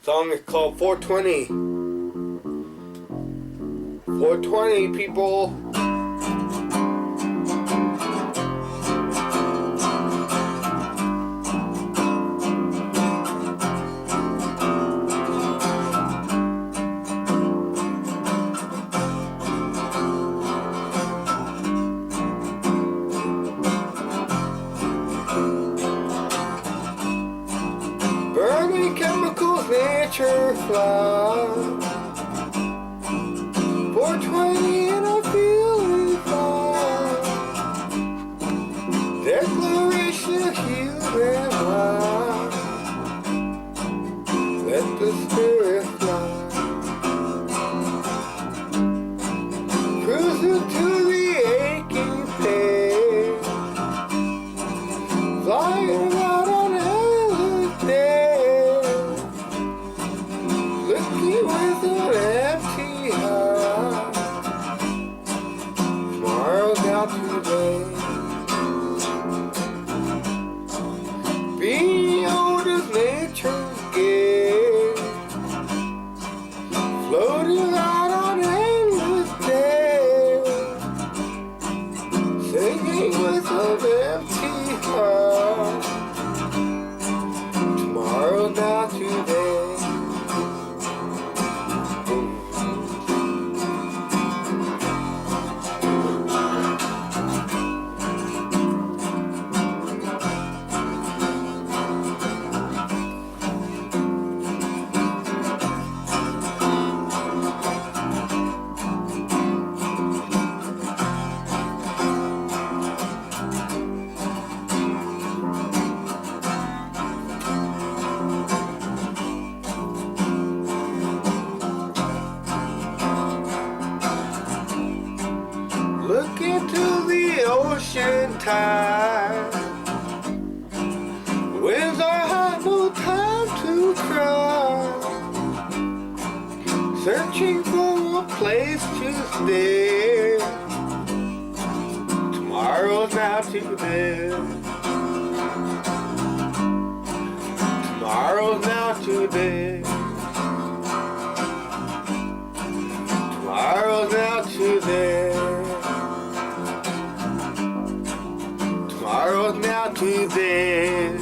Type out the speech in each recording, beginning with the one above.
Song is called 420. 420 people. Burning chemicals, nature fly. 420 and I'm feeling fine. Declaration of human life. Let the spirit fly. Cruising to the aching pain. Flying out on endless days. Looking with an empty heart. Tomorrow's not today. Beyond is nature's gate. Floating out on endless days. Singing with an empty heart. Tomorrow's not today. Look into the ocean tide. Winds are high, no time to cry. Searching for a place to stay. Tomorrow's not today. Tomorrow's not today. Tomorrow's not today. Tomorrow's not today.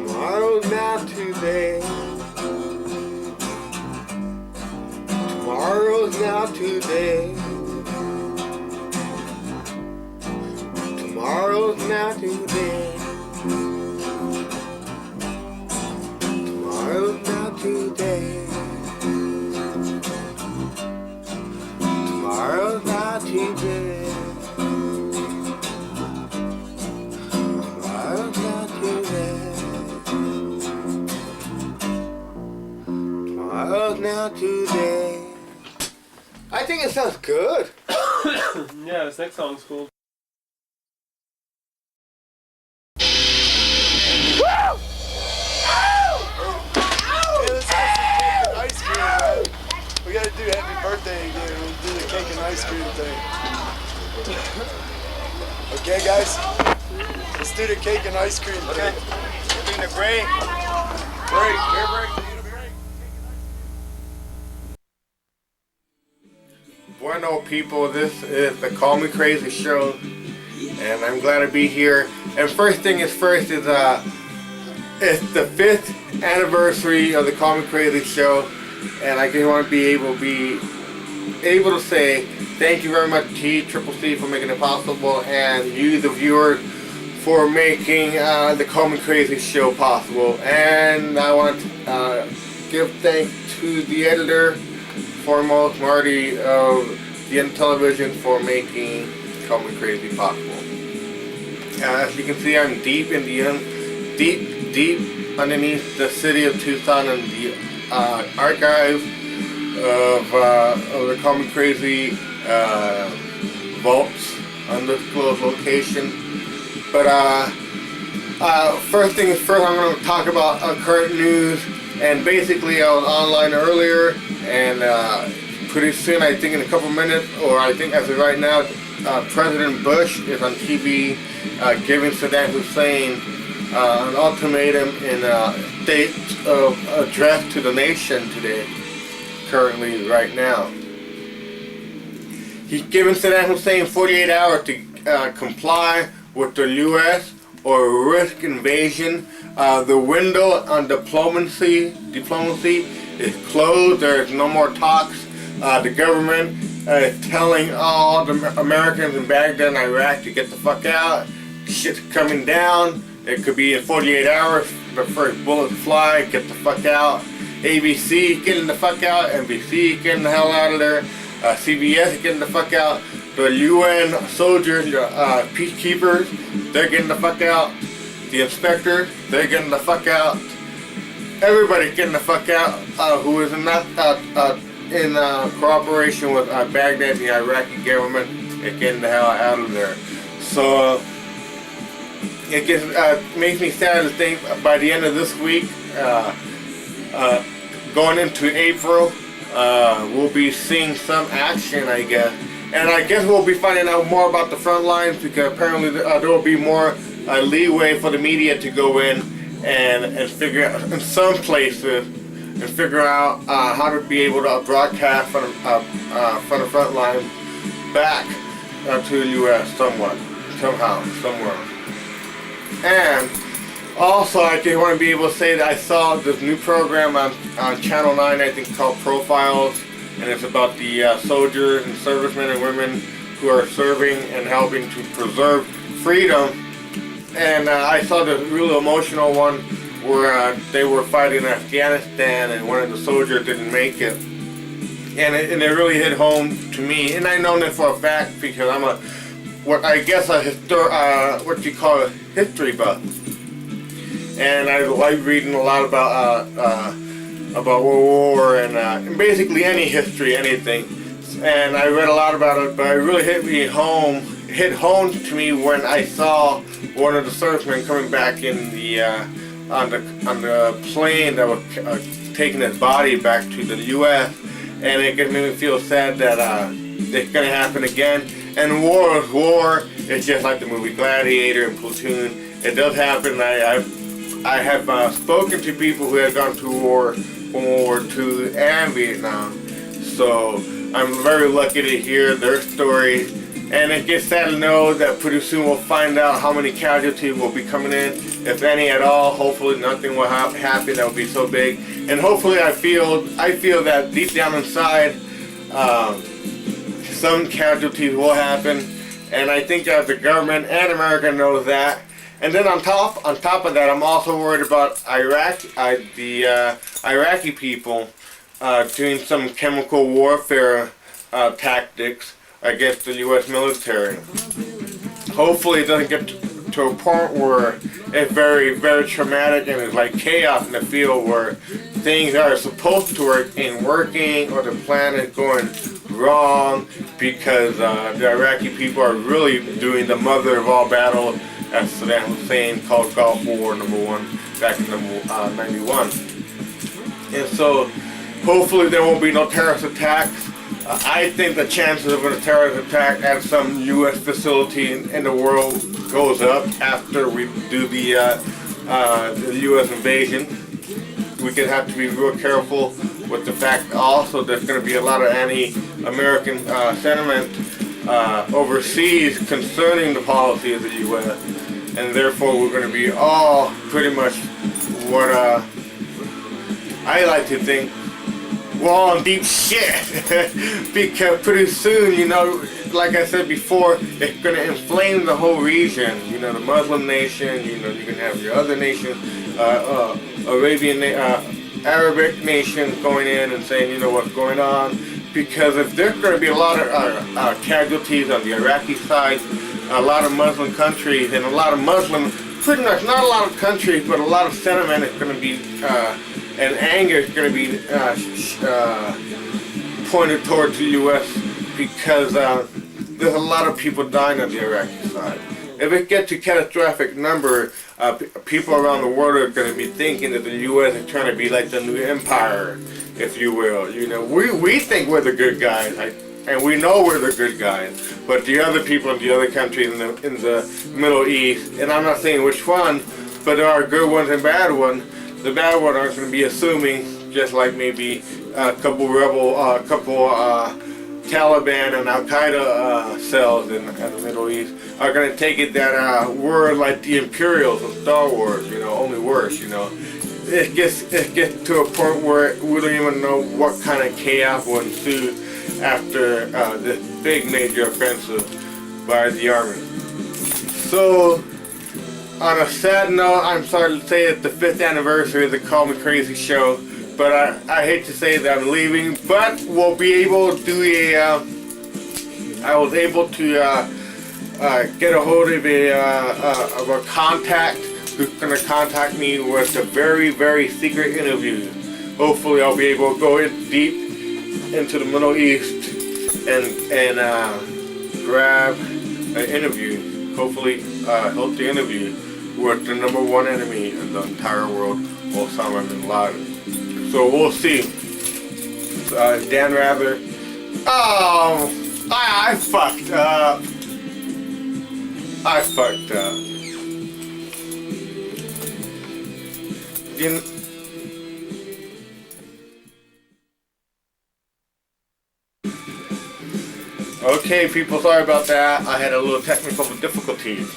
Tomorrow's not today. Tomorrow's not today. Tomorrow's not today. Tomorrow's not today. Tomorrow's not today. Tomorrow's not today. Tomorrow's not today. I think it sounds good. Yeah, this next song's cool. Ice cream, man. We gotta do happy birthday again. We'll do the cake and ice cream thing. Okay, guys? Let's do the cake and ice cream thing. We're doing a break. Break, beer break. Bueno, people, this is the Call Me Crazy show, and I'm glad to be here. And first thing is first is it's the 5th anniversary of the Call Me Crazy show, And I just want to be able to say thank you very much TCCC for making it possible, and you, the viewers, for making the Coleman Crazy Show possible. And I want to give thanks to the editor, foremost Marty of the End Television, for making Coleman Crazy possible. As you can see, I'm deep in the deep underneath the city of Tucson and the archives of the Coleman Crazy vaults, undisclosed location. But first things first, I'm going to talk about current news. And basically, I was online earlier, and pretty soon, I think in a couple minutes, or I think as of right now, President Bush is on TV giving Saddam Hussein an ultimatum in a state of address to the nation today, currently, right now. He's giving Saddam Hussein 48 hours to comply with the U.S. or risk invasion. The window on diplomacy is closed. There is no more talks. The government is telling all the Americans in Baghdad and Iraq to get the fuck out. Shit's coming down. It could be in 48 hours. The first bullets fly. Get the fuck out. ABC, getting the fuck out. NBC, getting the hell out of there. CBS, getting the fuck out. The UN soldiers, peacekeepers, they're getting the fuck out. The inspectors, they're getting the fuck out. Everybody's getting the fuck out who is not in cooperation with Baghdad and the Iraqi government. Is getting the hell out of there. So it just makes me sad to think by the end of this week, going into April, we'll be seeing some action, I guess. And I guess we'll be finding out more about the front lines, because apparently there will be more leeway for the media to go in and figure out in some places and figure out how to be able to broadcast from the front line back to the U.S. somehow, somewhere. And also, I just want to be able to say that I saw this new program on Channel 9, I think, called Profiles. And it's about the soldiers and servicemen and women who are serving and helping to preserve freedom. And I saw the really emotional one where they were fighting in Afghanistan and one of the soldiers didn't make it. And it really hit home to me. And I know that for a fact because I'm a history buff. And I like reading a lot about World War and basically any history, anything. And I read a lot about it, but it really hit home to me when I saw one of the servicemen coming back in the on the plane that was taking his body back to the U.S. And it made me feel sad that it's going to happen again. And war is war. It's just like the movie Gladiator and Platoon. It does happen. I have spoken to people who have gone to war from World War II and Vietnam, so I'm very lucky to hear their stories. And it gets sad to know that pretty soon we'll find out how many casualties will be coming in, if any at all. Hopefully nothing will happen that will be so big. And hopefully I feel that deep down inside, some casualties will happen. And I think that the government and America knows that. And then on top of that, I'm also worried about the Iraqi people doing some chemical warfare tactics against the U.S. military. Hopefully it doesn't get to a point where it's very, very traumatic and it's like chaos in the field where things are supposed to work ain't working, or the plan is going wrong because the Iraqi people are really doing the mother of all battles, as Saddam Hussein called Gulf War #1 back in 91. And so hopefully there won't be no terrorist attacks. I think the chances of a terrorist attack at some U.S. facility in the world goes up after we do the U.S. invasion. We can have to be real careful with the fact also there's going to be a lot of anti-American sentiment overseas concerning the policy of the U.S. And therefore we're going to be all pretty much what I like to think we're all in deep shit. Because pretty soon, you know, like I said before, it's gonna inflame the whole region. You know, the Muslim nation, you know, you can have your other nation, Arabic nation going in and saying, you know, what's going on. Because if there's gonna be a lot of casualties on the Iraqi side, a lot of Muslim countries and a lot of Muslim, pretty much not a lot of countries, but a lot of sentiment is going to be, and anger is going to be pointed towards the U.S. because there's a lot of people dying on the Iraqi side. If it gets to catastrophic number, people around the world are going to be thinking that the U.S. is trying to be like the new empire, if you will. You know, we think we're the good guys. And we know we're the good guys, but the other people in the other countries in the Middle East, and I'm not saying which one, but there are good ones and bad ones. The bad ones are going to be assuming, just like maybe a couple Taliban and Al Qaeda cells in the Middle East are going to take it that we're like the Imperials of Star Wars, you know, only worse, you know. It gets to a point where we don't even know what kind of chaos will ensue after this big major offensive by the army. So, on a sad note, I'm sorry to say it's the 5th anniversary of the Call Me Crazy show, but I hate to say that I'm leaving, but we'll be able to do I was able to get a hold of a contact who's going to contact me with a very, very secret interview. Hopefully I'll be able to go in deep into the Middle East and grab an interview, hopefully help the interview with the #1 enemy in the entire world, Osama bin Laden. So we'll see. Dan Rather. Oh, I fucked up. I fucked up. Okay, people, sorry about that. I had a little technical difficulties.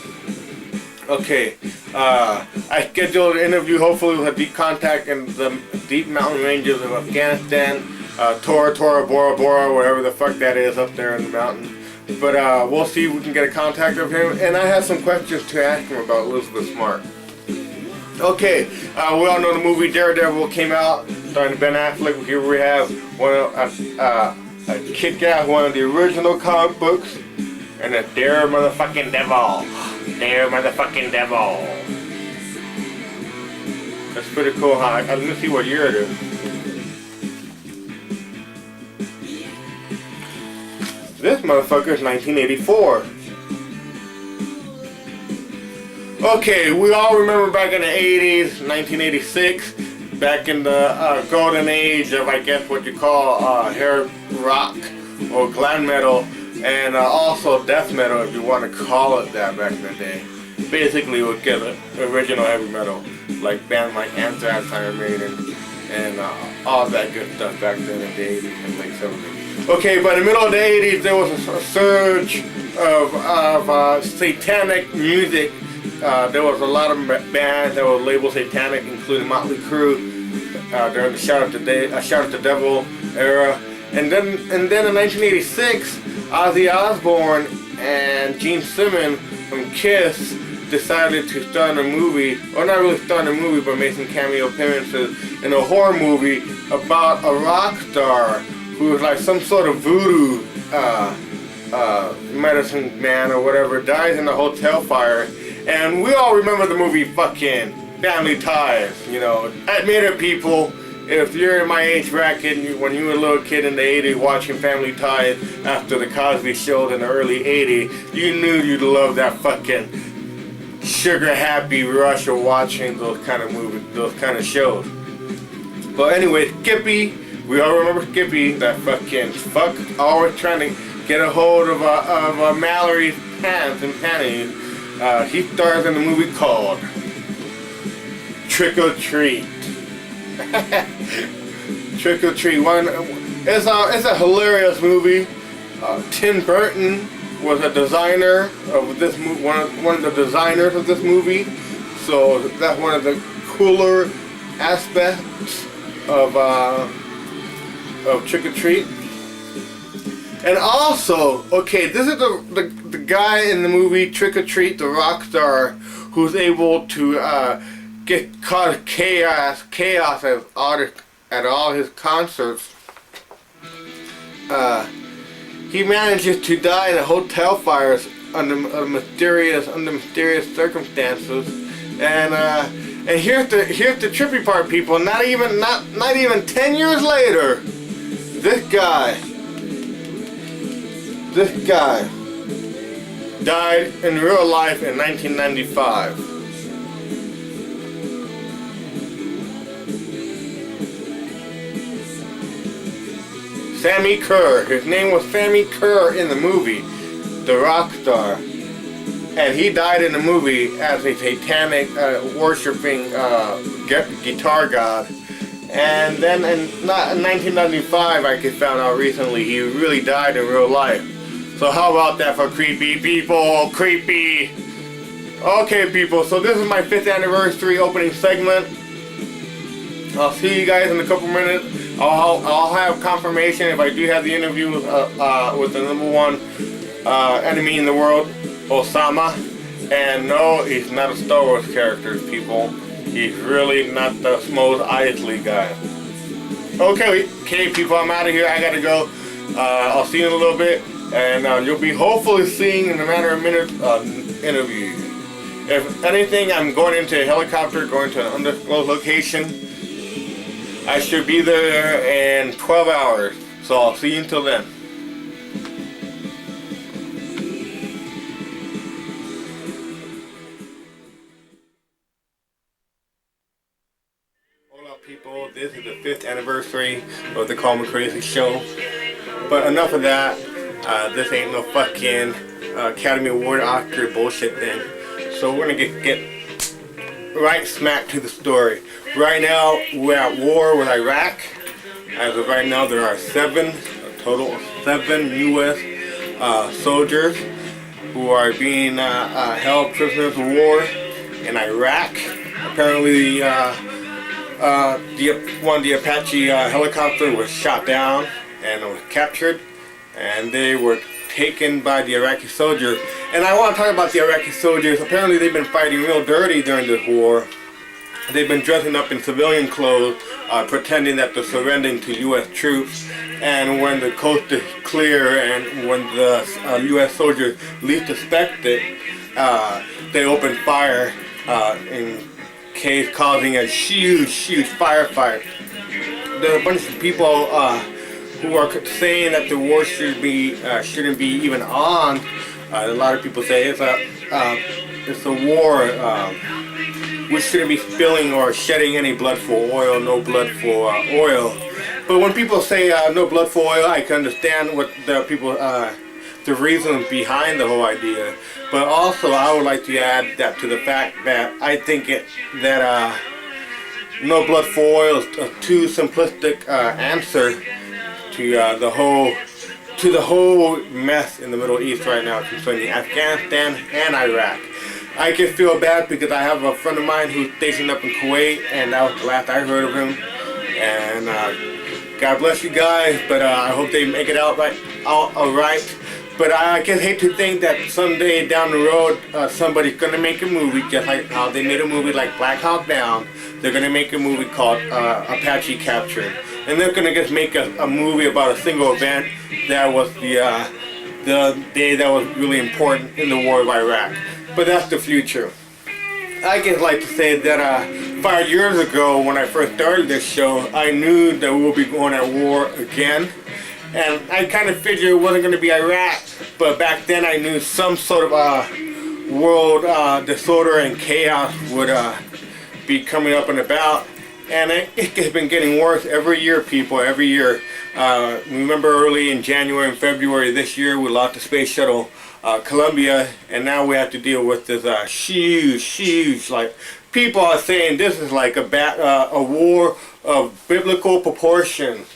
Okay, I scheduled an interview hopefully with a deep contact in the deep mountain ranges of Afghanistan, Tora Bora Bora, wherever the fuck that is up there in the mountain. But we'll see if we can get a contact of him. And I have some questions to ask him about Elizabeth Smart. Okay, we all know the movie Daredevil came out, starring Ben Affleck. Here we have a kick-ass one of the original comic books, and a Dare motherfucking Devil. Dare motherfucking Devil. That's pretty cool, huh? Let me see what year it is. This motherfucker is 1984. Okay, we all remember back in the 80s, 1986, back in the golden age of, I guess, what you call hair rock or glam metal, and also death metal, if you want to call it that back in the day. Basically, would get original heavy metal, like bands like Anthrax, Iron Maiden, and all that good stuff back then in the 80s and late 70s. Okay, but in the middle of the 80s, there was a surge of satanic music. There was a lot of bands that were labeled satanic, including Motley Crue during the Shout at the Devil era. And then in 1986, Ozzy Osbourne and Gene Simmons from Kiss decided to start a movie, or not really start a movie, but make some cameo appearances in a horror movie about a rock star who was like some sort of voodoo medicine man or whatever, dies in a hotel fire. And we all remember the movie fucking Family Ties, you know. Admit it, people. If you're in my age bracket, when you were a little kid in the 80s watching Family Ties after the Cosby Show in the early 80s, you knew you'd love that fucking sugar happy rush of watching those kind of movies, those kind of shows. But anyway, Skippy, we all remember Skippy, that fucking fuck, always trying to get a hold of Mallory's pants and panties. He stars in a movie called Trick or Treat. Trick or Treat. It's a hilarious movie. Tim Burton was a designer of this movie, one of the designers of this movie. So that's one of the cooler aspects of of Trick or Treat. And also, okay, this is the guy in the movie Trick or Treat, the rock star, who's able to get caught chaos at all his concerts. He manages to die in a hotel fires under mysterious circumstances, and here's the trippy part, people. Not even 10 years later, this guy died in real life in 1995. Sammy Kerr. His name was Sammy Kerr in the movie, the rock star. And he died in the movie as a satanic worshipping guitar god. And then in 1995, I found out recently, he really died in real life. So how about that for creepy people? Creepy! Okay, people, so this is my 5th anniversary opening segment. I'll see you guys in a couple minutes. I'll have confirmation if I do have the interview with the #1 enemy in the world, Osama. And no, he's not a Star Wars character, people. He's really not the Mos Eisley guy. Okay, people, I'm out of here. I gotta go. I'll see you in a little bit, and you'll be hopefully seeing in a matter of minutes interview. If anything, I'm going into a helicopter, going to an undisclosed location. I should be there in 12 hours, so I'll see you until then. Hola, people. This is the 5th anniversary of the Call Me Crazy show. But enough of that. This ain't no fucking Academy Award Oscar bullshit thing. So we're gonna get right smack to the story. Right now, we're at war with Iraq. As of right now, there are a total of 7 U.S. Soldiers who are being held prisoners of war in Iraq. Apparently, one of the Apache helicopter was shot down and was captured, and they were taken by the Iraqi soldiers. And I want to talk about the Iraqi soldiers. Apparently, they've been fighting real dirty during this war. They've been dressing up in civilian clothes, pretending that they're surrendering to U.S. troops. And when the coast is clear and when the U.S. soldiers least expect it, they open fire in case causing a huge firefight. There's a bunch of people who are saying that the war shouldn't be even on. A lot of people say it's a war. We shouldn't be spilling or shedding any blood for oil, no blood for oil. But when people say no blood for oil, I can understand what the reason behind the whole idea. But also, I would like to add that to the fact that I think that no blood for oil is a too simplistic answer to the whole mess in the Middle East right now concerning Afghanistan and Iraq. I can feel bad because I have a friend of mine who's stationed up in Kuwait, and that was the last I heard of him. And God bless you guys, but I hope they make it out all right. But I just hate to think that someday down the road, somebody's gonna make a movie just like how they made a movie like Black Hawk Down. They're gonna make a movie called Apache Captured, and they're gonna just make a movie about a single event that was the day that was really important in the war of Iraq. But that's the future. I just like to say that 5 years ago, when I first started this show, I knew that we would be going at war again. And I kind of figured it wasn't going to be Iraq, but back then I knew some sort of world disorder and chaos would be coming up and about. And it's been getting worse every year, people, every year. Remember early in January and February this year, we lost the space shuttle Columbia, and now we have to deal with this huge, like, people are saying this is like a war of biblical proportions.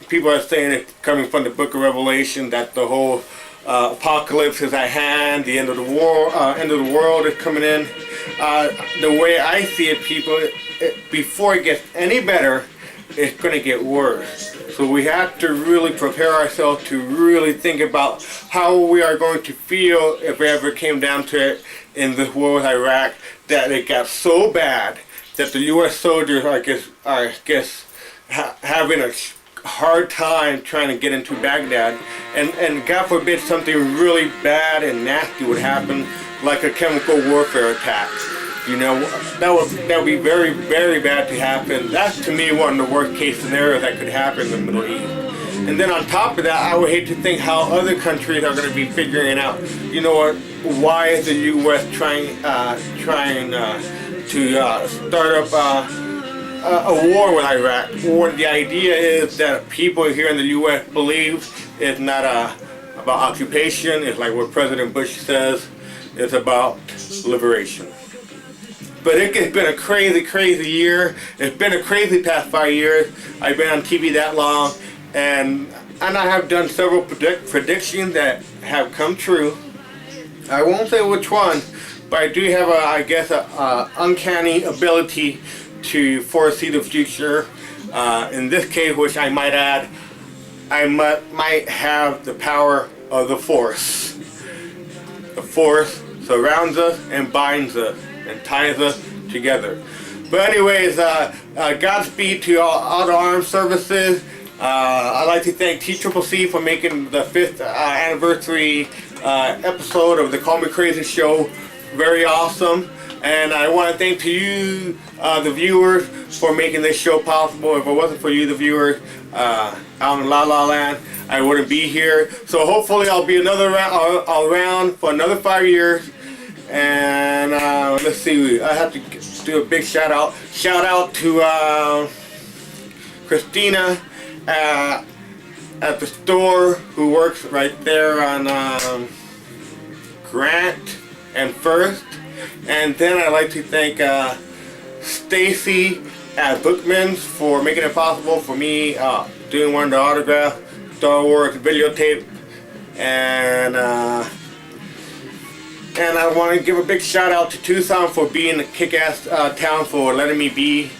People are saying it's coming from the book of Revelation, that the whole apocalypse is at hand, the end of the world is coming in. The way I see it, people, before it gets any better, it's going to get worse. So we have to really prepare ourselves to really think about how we are going to feel if it ever came down to it in this war with Iraq, that it got so bad that the U.S. soldiers are having a hard time trying to get into Baghdad, and God forbid something really bad and nasty would happen, like a chemical warfare attack. You know, that would be very, very bad to happen. That's, to me, one of the worst case scenarios that could happen in the Middle East. And then on top of that, I would hate to think how other countries are going to be figuring out, you know what, why is the U.S. trying to start up a war with Iraq? Or the idea is that people here in the U.S. believe it's not about occupation. It's like what President Bush says. It's about liberation. But it's been a crazy, crazy year. It's been a crazy past 5 years. I've been on TV that long, and I have done several predictions that have come true. I won't say which one, but I do have a uncanny ability to foresee the future. In this case, which I might add, I might have the power of the Force. The Force surrounds us and binds us and ties us together. But anyways, Godspeed to all the armed services. I'd like to thank TCCC for making the 5th anniversary episode of the Call Me Crazy show very awesome. And I want to thank to you, the viewers, for making this show possible. If it wasn't for you, the viewers, out in La La Land, I wouldn't be here. So hopefully I'll be around for another 5 years. And let's see, I have to do a big shout out. Shout out to Christina at the store, who works right there on Grant and First. And then I'd like to thank Stacy at Bookman's for making it possible for me doing one of the autograph Star Wars videotape. And I want to give a big shout out to Tucson for being a kick-ass town, for letting me be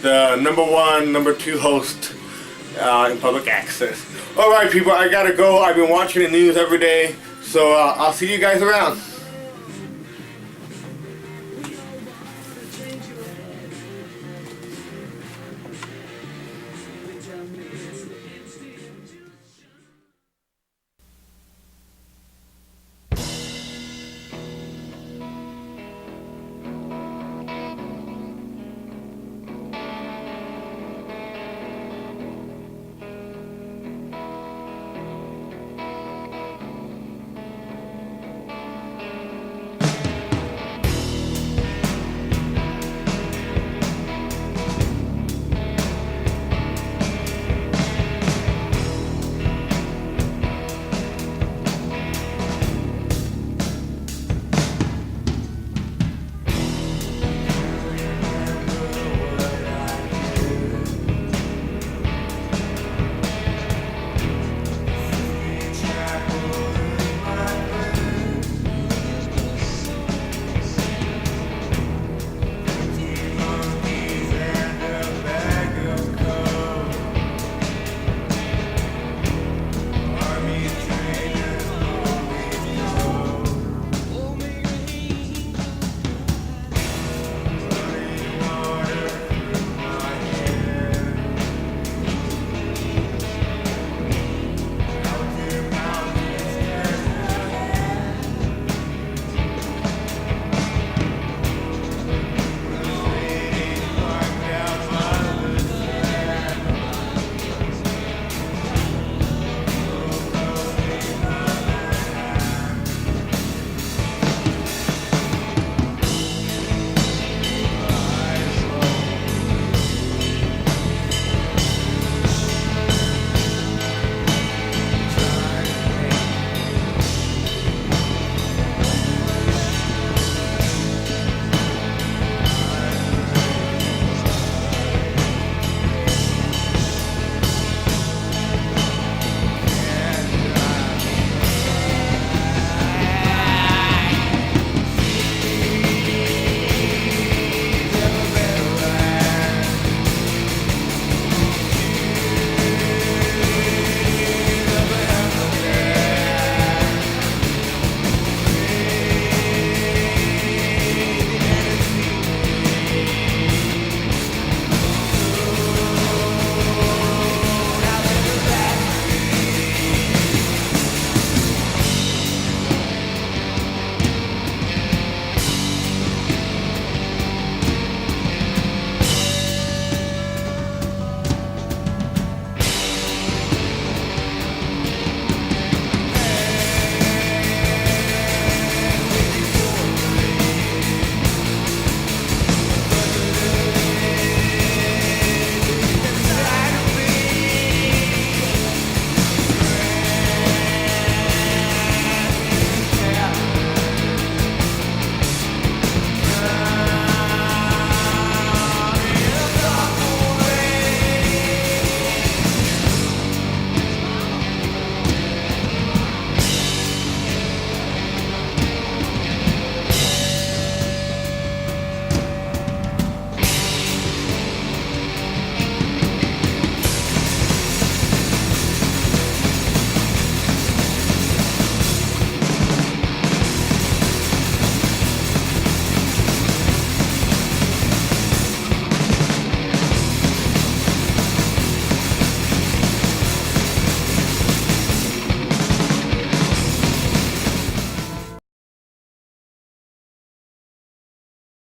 the #1, #2 host in public access. Alright people, I gotta go. I've been watching the news every day, so I'll see you guys around.